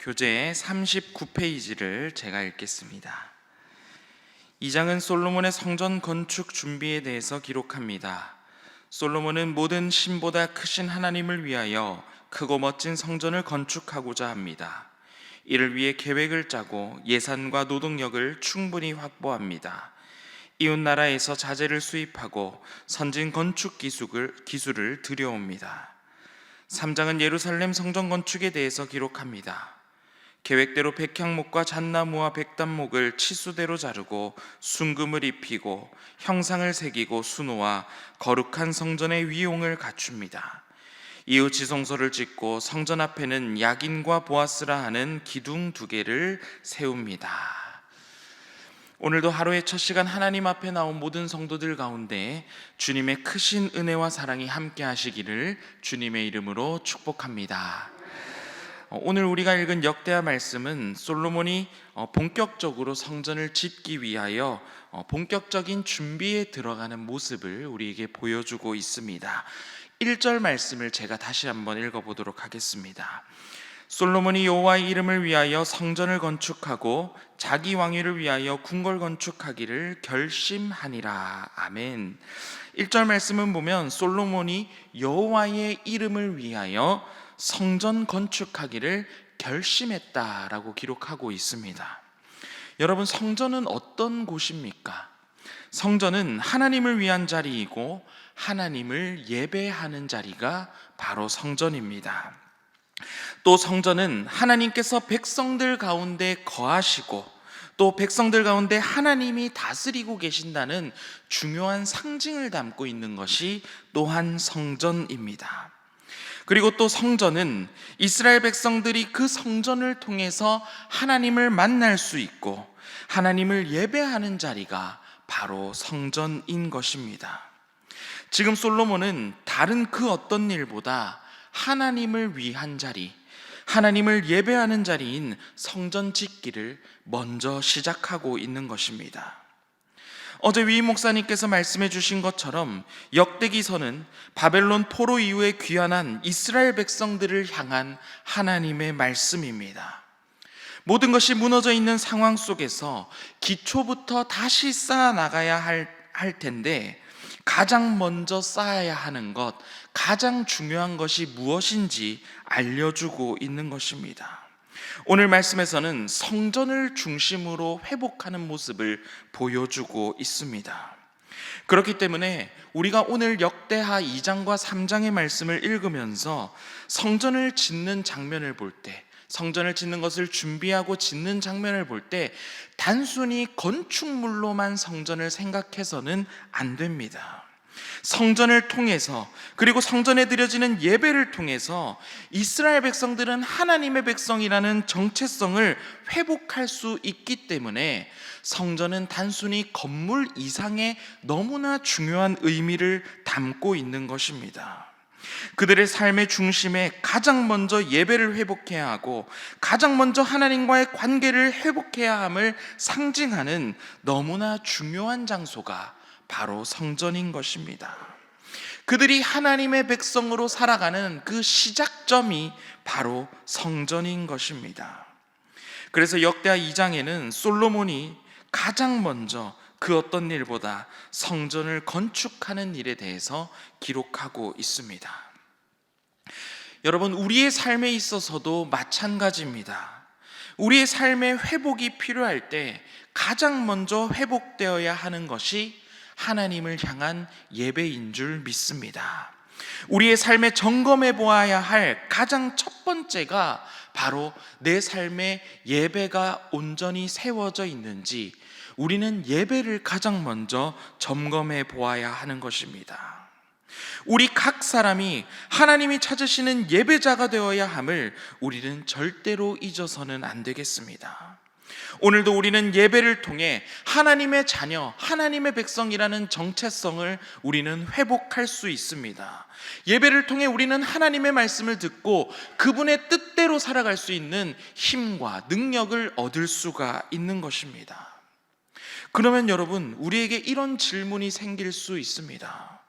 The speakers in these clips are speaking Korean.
교재 39페이지를 제가 읽겠습니다. 이 장은 솔로몬의 성전 건축 준비에 대해서 기록합니다. 솔로몬은 모든 신보다 크신 하나님을 위하여 크고 멋진 성전을 건축하고자 합니다. 이를 위해 계획을 짜고 예산과 노동력을 충분히 확보합니다. 이웃 나라에서 자재를 수입하고 선진 건축 기술을 들여옵니다. 3장은 예루살렘 성전 건축에 대해서 기록합니다. 계획대로 백향목과 잣나무와 백단목을 치수대로 자르고 순금을 입히고 형상을 새기고 수놓아 거룩한 성전의 위용을 갖춥니다. 이후 지성소를 짓고 성전 앞에는 야긴과 보아스라 하는 기둥 2개를 세웁니다. 오늘도 하루의 첫 시간 하나님 앞에 나온 모든 성도들 가운데 주님의 크신 은혜와 사랑이 함께 하시기를 주님의 이름으로 축복합니다. 오늘 우리가 읽은 역대하 말씀은 솔로몬이 본격적으로 성전을 짓기 위하여 본격적인 준비에 들어가는 모습을 우리에게 보여주고 있습니다. 1절 말씀을 제가 다시 한번 읽어보도록 하겠습니다. 솔로몬이 여호와의 이름을 위하여 성전을 건축하고 자기 왕위를 위하여 궁궐 건축하기를 결심하니라. 아멘. 1절 말씀은 보면 솔로몬이 여호와의 이름을 위하여 성전 건축하기를 결심했다라고 기록하고 있습니다. 여러분, 성전은 어떤 곳입니까? 성전은 하나님을 위한 자리이고 하나님을 예배하는 자리가 바로 성전입니다. 또 성전은 하나님께서 백성들 가운데 거하시고 또 백성들 가운데 하나님이 다스리고 계신다는 중요한 상징을 담고 있는 것이 또한 성전입니다. 그리고 또 성전은 이스라엘 백성들이 그 성전을 통해서 하나님을 만날 수 있고 하나님을 예배하는 자리가 바로 성전인 것입니다. 지금 솔로몬은 다른 그 어떤 일보다 하나님을 위한 자리, 하나님을 예배하는 자리인 성전 짓기를 먼저 시작하고 있는 것입니다. 어제 위임 목사님께서 말씀해 주신 것처럼 역대기서는 바벨론 포로 이후에 귀환한 이스라엘 백성들을 향한 하나님의 말씀입니다. 모든 것이 무너져 있는 상황 속에서 기초부터 다시 쌓아 나가야 할 텐데 가장 먼저 쌓아야 하는 것, 가장 중요한 것이 무엇인지 알려주고 있는 것입니다. 오늘 말씀에서는 성전을 중심으로 회복하는 모습을 보여주고 있습니다. 그렇기 때문에 우리가 오늘 역대하 2장과 3장의 말씀을 읽으면서 성전을 짓는 장면을 볼 때, 성전을 짓는 것을 준비하고 짓는 장면을 볼 때 단순히 건축물로만 성전을 생각해서는 안 됩니다. 성전을 통해서, 그리고 성전에 드려지는 예배를 통해서 이스라엘 백성들은 하나님의 백성이라는 정체성을 회복할 수 있기 때문에 성전은 단순히 건물 이상의 너무나 중요한 의미를 담고 있는 것입니다. 그들의 삶의 중심에 가장 먼저 예배를 회복해야 하고 가장 먼저 하나님과의 관계를 회복해야 함을 상징하는 너무나 중요한 장소가 바로 성전인 것입니다. 그들이 하나님의 백성으로 살아가는 그 시작점이 바로 성전인 것입니다. 그래서 역대하 2장에는 솔로몬이 가장 먼저 그 어떤 일보다 성전을 건축하는 일에 대해서 기록하고 있습니다. 여러분, 우리의 삶에 있어서도 마찬가지입니다. 우리의 삶의 회복이 필요할 때 가장 먼저 회복되어야 하는 것이 하나님을 향한 예배인 줄 믿습니다. 우리의 삶에 점검해 보아야 할 가장 첫 번째가 바로 내 삶의 예배가 온전히 세워져 있는지 우리는 예배를 가장 먼저 점검해 보아야 하는 것입니다. 우리 각 사람이 하나님이 찾으시는 예배자가 되어야 함을 우리는 절대로 잊어서는 안 되겠습니다. 오늘도 우리는 예배를 통해 하나님의 자녀, 하나님의 백성이라는 정체성을 우리는 회복할 수 있습니다. 예배를 통해 우리는 하나님의 말씀을 듣고 그분의 뜻대로 살아갈 수 있는 힘과 능력을 얻을 수가 있는 것입니다. 그러면 여러분, 우리에게 이런 질문이 생길 수 있습니다.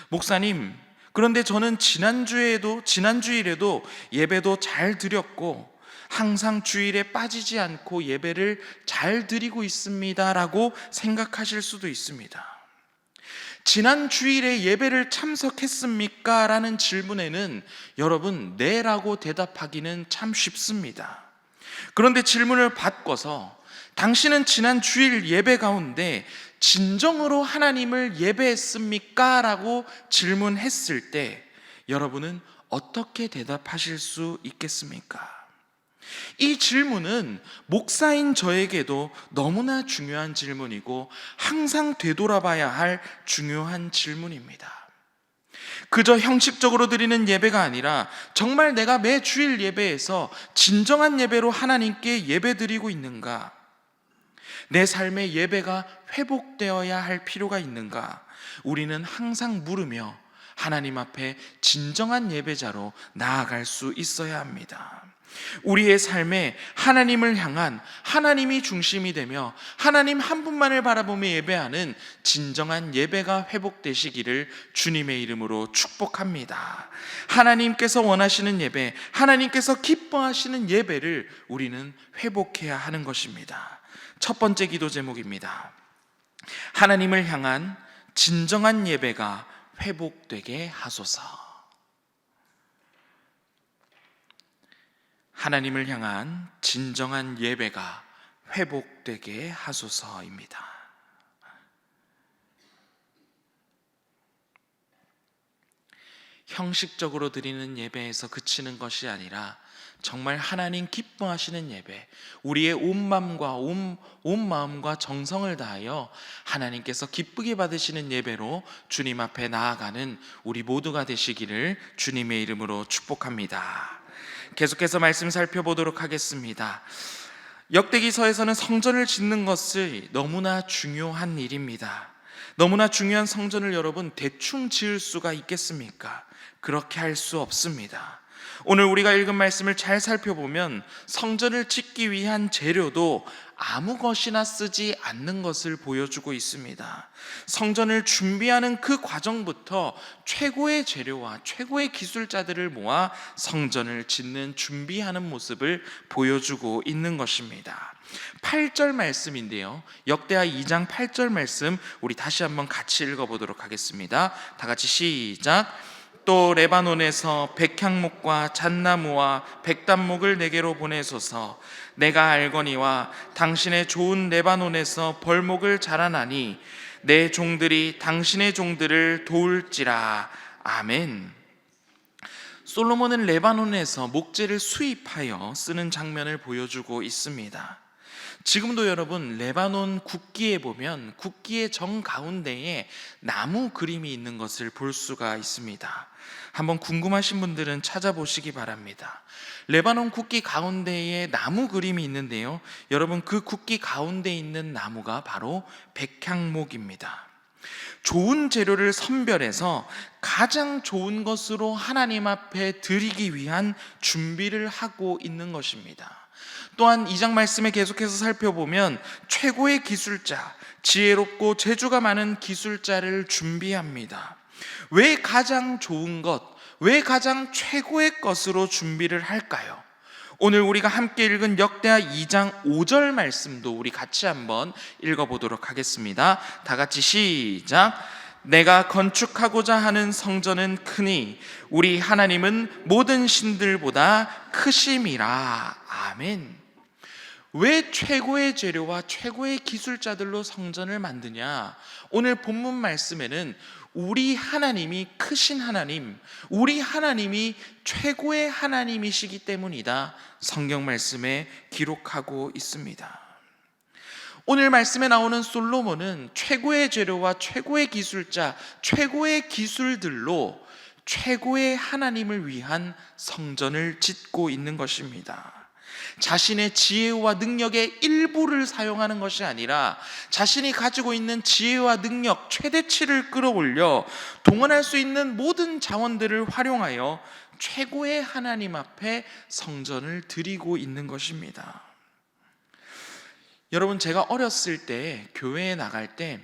목사님, 그런데 저는 지난주일에도 예배도 잘 드렸고 항상 주일에 빠지지 않고 예배를 잘 드리고 있습니다라고 생각하실 수도 있습니다. 지난 주일에 예배를 참석했습니까? 라는 질문에는 여러분, 네라고 대답하기는 참 쉽습니다. 그런데 질문을 바꿔서 당신은 지난 주일 예배 가운데 진정으로 하나님을 예배했습니까? 라고 질문했을 때 여러분은 어떻게 대답하실 수 있겠습니까? 이 질문은 목사인 저에게도 너무나 중요한 질문이고 항상 되돌아봐야 할 중요한 질문입니다. 그저 형식적으로 드리는 예배가 아니라 정말 내가 매 주일 예배에서 진정한 예배로 하나님께 예배드리고 있는가? 내 삶의 예배가 회복되어야 할 필요가 있는가? 우리는 항상 물으며 하나님 앞에 진정한 예배자로 나아갈 수 있어야 합니다. 우리의 삶에 하나님을 향한 하나님이 중심이 되며 하나님 한 분만을 바라보며 예배하는 진정한 예배가 회복되시기를 주님의 이름으로 축복합니다. 하나님께서 원하시는 예배, 하나님께서 기뻐하시는 예배를 우리는 회복해야 하는 것입니다. 첫 번째 기도 제목입니다. 하나님을 향한 진정한 예배가 회복되게 하소서. 하나님을 향한 진정한 예배가 회복되게 하소서입니다. 형식적으로 드리는 예배에서 그치는 것이 아니라 정말 하나님 기뻐하시는 예배, 우리의 온 마음과 정성을 다하여 하나님께서 기쁘게 받으시는 예배로 주님 앞에 나아가는 우리 모두가 되시기를 주님의 이름으로 축복합니다. 계속해서 말씀 살펴보도록 하겠습니다. 역대기서에서는 성전을 짓는 것이 너무나 중요한 일입니다. 너무나 중요한 성전을 여러분 대충 지을 수가 있겠습니까? 그렇게 할 수 없습니다. 오늘 우리가 읽은 말씀을 잘 살펴보면 성전을 짓기 위한 재료도 아무 것이나 쓰지 않는 것을 보여주고 있습니다. 성전을 준비하는 그 과정부터 최고의 재료와 최고의 기술자들을 모아 성전을 짓는 준비하는 모습을 보여주고 있는 것입니다. 8절 말씀인데요, 역대하 2장 8절 말씀 우리 다시 한번 같이 읽어보도록 하겠습니다. 다 같이 시작. 또 레바논에서 백향목과 잣나무와 백단목을 내게로 보내소서. 내가 알거니와 당신의 좋은 레바논에서 벌목을 자라나니 내 종들이 당신의 종들을 도울지라. 아멘. 솔로몬은 레바논에서 목재를 수입하여 쓰는 장면을 보여주고 있습니다. 지금도 여러분 레바논 국기에 보면 국기의 정가운데에 나무 그림이 있는 것을 볼 수가 있습니다. 한번 궁금하신 분들은 찾아보시기 바랍니다. 레바논 국기 가운데에 나무 그림이 있는데요, 여러분 그 국기 가운데 있는 나무가 바로 백향목입니다. 좋은 재료를 선별해서 가장 좋은 것으로 하나님 앞에 드리기 위한 준비를 하고 있는 것입니다. 또한 2장 말씀에 계속해서 살펴보면 최고의 기술자, 지혜롭고 재주가 많은 기술자를 준비합니다. 왜 가장 좋은 것, 왜 가장 최고의 것으로 준비를 할까요? 오늘 우리가 함께 읽은 역대하 2장 5절 말씀도 우리 같이 한번 읽어보도록 하겠습니다. 다 같이 시작. 내가 건축하고자 하는 성전은 크니 우리 하나님은 모든 신들보다 크심이라. 아멘. 왜 최고의 재료와 최고의 기술자들로 성전을 만드냐? 오늘 본문 말씀에는 우리 하나님이 크신 하나님, 우리 하나님이 최고의 하나님이시기 때문이다, 성경 말씀에 기록하고 있습니다. 오늘 말씀에 나오는 솔로몬은 최고의 재료와 최고의 기술자, 최고의 기술들로 최고의 하나님을 위한 성전을 짓고 있는 것입니다. 자신의 지혜와 능력의 일부를 사용하는 것이 아니라 자신이 가지고 있는 지혜와 능력 최대치를 끌어올려 동원할 수 있는 모든 자원들을 활용하여 최고의 하나님 앞에 성전을 드리고 있는 것입니다. 여러분, 제가 어렸을 때 교회에 나갈 때,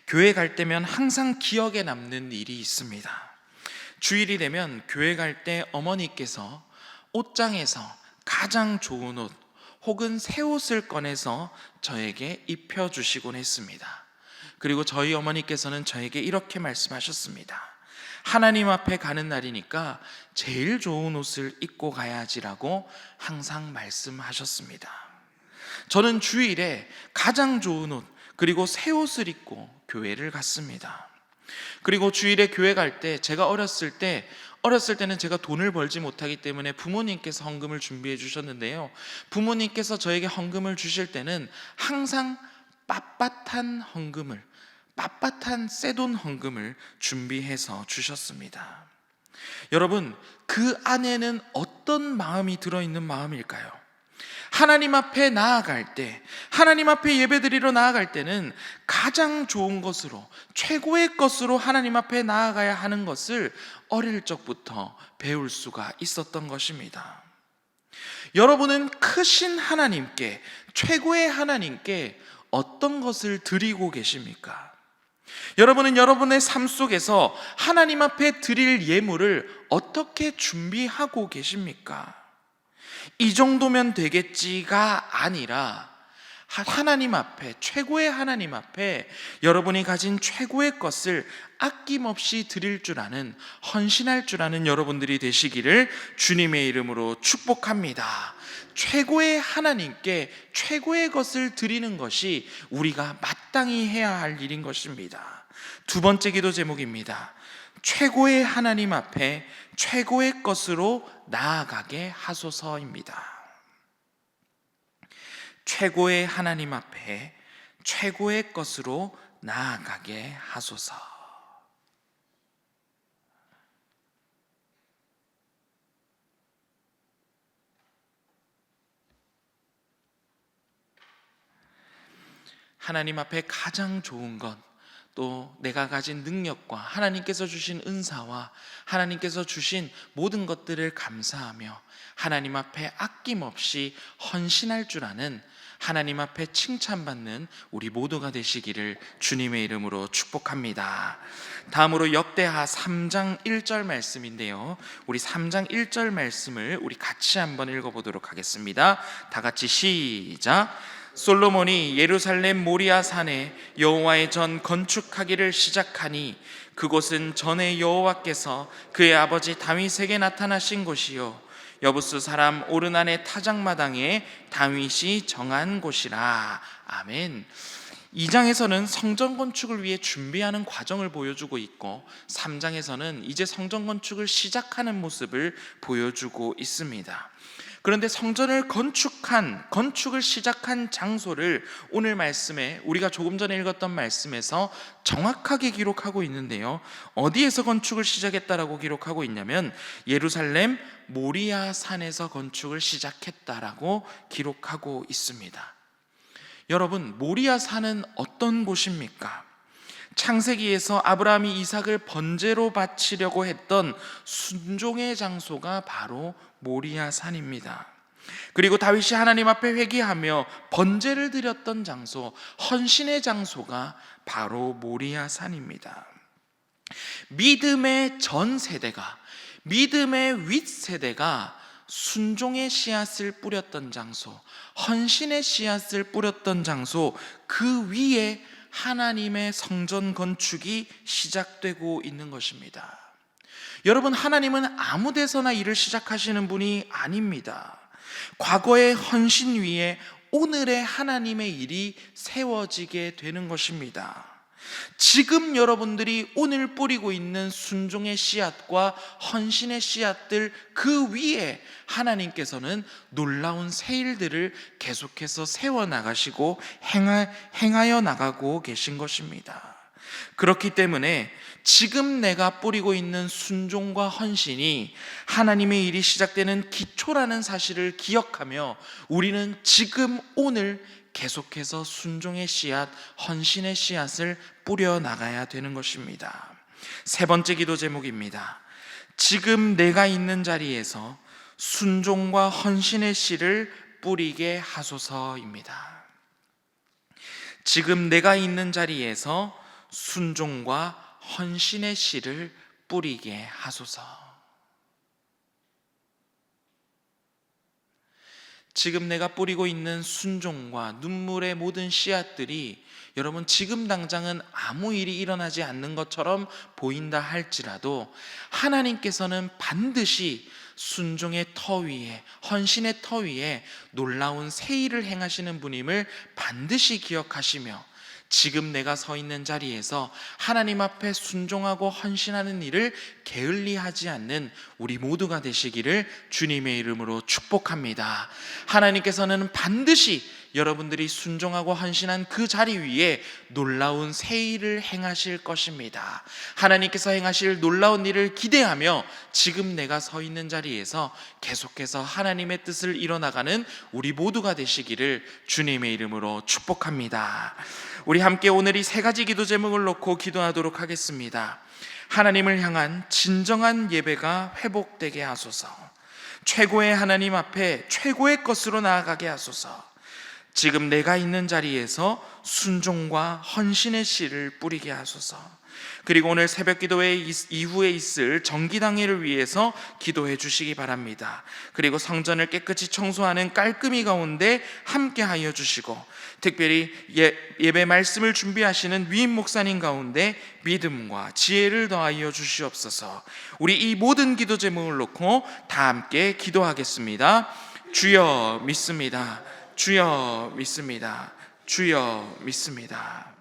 교회 갈 때면 항상 기억에 남는 일이 있습니다. 주일이 되면 교회 갈 때 어머니께서 옷장에서 가장 좋은 옷 혹은 새 옷을 꺼내서 저에게 입혀주시곤 했습니다. 그리고 저희 어머니께서는 저에게 이렇게 말씀하셨습니다. 하나님 앞에 가는 날이니까 제일 좋은 옷을 입고 가야지라고 항상 말씀하셨습니다. 저는 주일에 가장 좋은 옷 그리고 새 옷을 입고 교회를 갔습니다. 그리고 주일에 교회 갈 때 제가 어렸을 때는 제가 돈을 벌지 못하기 때문에 부모님께서 헌금을 준비해 주셨는데요, 부모님께서 저에게 헌금을 주실 때는 항상 빳빳한 새 돈 헌금을 준비해서 주셨습니다. 여러분, 그 안에는 어떤 마음이 들어있는 마음일까요? 하나님 앞에 나아갈 때, 하나님 앞에 예배드리러 나아갈 때는 가장 좋은 것으로, 최고의 것으로 하나님 앞에 나아가야 하는 것을 어릴 적부터 배울 수가 있었던 것입니다. 여러분은 크신 하나님께, 최고의 하나님께 어떤 것을 드리고 계십니까? 여러분은 여러분의 삶 속에서 하나님 앞에 드릴 예물을 어떻게 준비하고 계십니까? 이 정도면 되겠지가 아니라 하나님 앞에, 최고의 하나님 앞에 여러분이 가진 최고의 것을 아낌없이 드릴 줄 아는, 헌신할 줄 아는 여러분들이 되시기를 주님의 이름으로 축복합니다. 최고의 하나님께 최고의 것을 드리는 것이 우리가 마땅히 해야 할 일인 것입니다. 두 번째 기도 제목입니다. 최고의 하나님 앞에 최고의 것으로 나아가게 하소서입니다. 최고의 하나님 앞에 최고의 것으로 나아가게 하소서. 하나님 앞에 가장 좋은 것, 또 내가 가진 능력과 하나님께서 주신 은사와 하나님께서 주신 모든 것들을 감사하며 하나님 앞에 아낌없이 헌신할 줄 아는, 하나님 앞에 칭찬받는 우리 모두가 되시기를 주님의 이름으로 축복합니다. 다음으로 역대하 3장 1절 말씀인데요, 우리 3장 1절 말씀을 우리 같이 한번 읽어보도록 하겠습니다. 다 같이 시작. 솔로몬이 예루살렘 모리아 산에 여호와의 전 건축하기를 시작하니 그곳은 전에 여호와께서 그의 아버지 다윗에게 나타나신 곳이요 여부스 사람 오르난의 타작마당에 다윗이 정한 곳이라. 아멘. 2장에서는 성전 건축을 위해 준비하는 과정을 보여주고 있고 3장에서는 이제 성전 건축을 시작하는 모습을 보여주고 있습니다. 그런데 성전을 건축을 시작한 장소를 오늘 말씀에, 우리가 조금 전에 읽었던 말씀에서 정확하게 기록하고 있는데요, 어디에서 건축을 시작했다라고 기록하고 있냐면 예루살렘 모리아 산에서 건축을 시작했다라고 기록하고 있습니다. 여러분, 모리아 산은 어떤 곳입니까? 창세기에서 아브라함이 이삭을 번제로 바치려고 했던 순종의 장소가 바로 모리아 산입니다. 그리고 다윗이 하나님 앞에 회개하며 번제를 드렸던 장소, 헌신의 장소가 바로 모리아 산입니다. 믿음의 전 세대가, 믿음의 윗 세대가 순종의 씨앗을 뿌렸던 장소, 헌신의 씨앗을 뿌렸던 장소, 그 위에 하나님의 성전 건축이 시작되고 있는 것입니다. 여러분, 하나님은 아무 데서나 일을 시작하시는 분이 아닙니다. 과거의 헌신 위에 오늘의 하나님의 일이 세워지게 되는 것입니다. 지금 여러분들이 오늘 뿌리고 있는 순종의 씨앗과 헌신의 씨앗들, 그 위에 하나님께서는 놀라운 새 일들을 계속해서 세워나가시고 행하여 나가고 계신 것입니다. 그렇기 때문에 지금 내가 뿌리고 있는 순종과 헌신이 하나님의 일이 시작되는 기초라는 사실을 기억하며 우리는 지금 오늘 계속해서 순종의 씨앗, 헌신의 씨앗을 뿌려 나가야 되는 것입니다. 세 번째 기도 제목입니다. 지금 내가 있는 자리에서 순종과 헌신의 씨를 뿌리게 하소서입니다. 지금 내가 있는 자리에서 순종과 헌신의 씨를 뿌리게 하소서. 지금 내가 뿌리고 있는 순종과 눈물의 모든 씨앗들이 여러분 지금 당장은 아무 일이 일어나지 않는 것처럼 보인다 할지라도 하나님께서는 반드시 순종의 터 위에, 헌신의 터 위에 놀라운 새 일을 행하시는 분임을 반드시 기억하시며 지금 내가 서 있는 자리에서 하나님 앞에 순종하고 헌신하는 일을 게을리하지 않는 우리 모두가 되시기를 주님의 이름으로 축복합니다. 하나님께서는 반드시 여러분들이 순종하고 헌신한 그 자리 위에 놀라운 새 일을 행하실 것입니다. 하나님께서 행하실 놀라운 일을 기대하며 지금 내가 서 있는 자리에서 계속해서 하나님의 뜻을 이뤄나가는 우리 모두가 되시기를 주님의 이름으로 축복합니다. 우리 함께 오늘 이 세 가지 기도 제목을 놓고 기도하도록 하겠습니다. 하나님을 향한 진정한 예배가 회복되게 하소서. 최고의 하나님 앞에 최고의 것으로 나아가게 하소서. 지금 내가 있는 자리에서 순종과 헌신의 씨를 뿌리게 하소서. 그리고 오늘 새벽 기도회 이후에 있을 정기당회를 위해서 기도해 주시기 바랍니다. 그리고 성전을 깨끗이 청소하는 깔끔이 가운데 함께 하여 주시고, 특별히 예배 말씀을 준비하시는 위임 목사님 가운데 믿음과 지혜를 더하여 주시옵소서. 우리 이 모든 기도 제목을 놓고 다 함께 기도하겠습니다. 주여 믿습니다. 주여 믿습니다. 주여 믿습니다.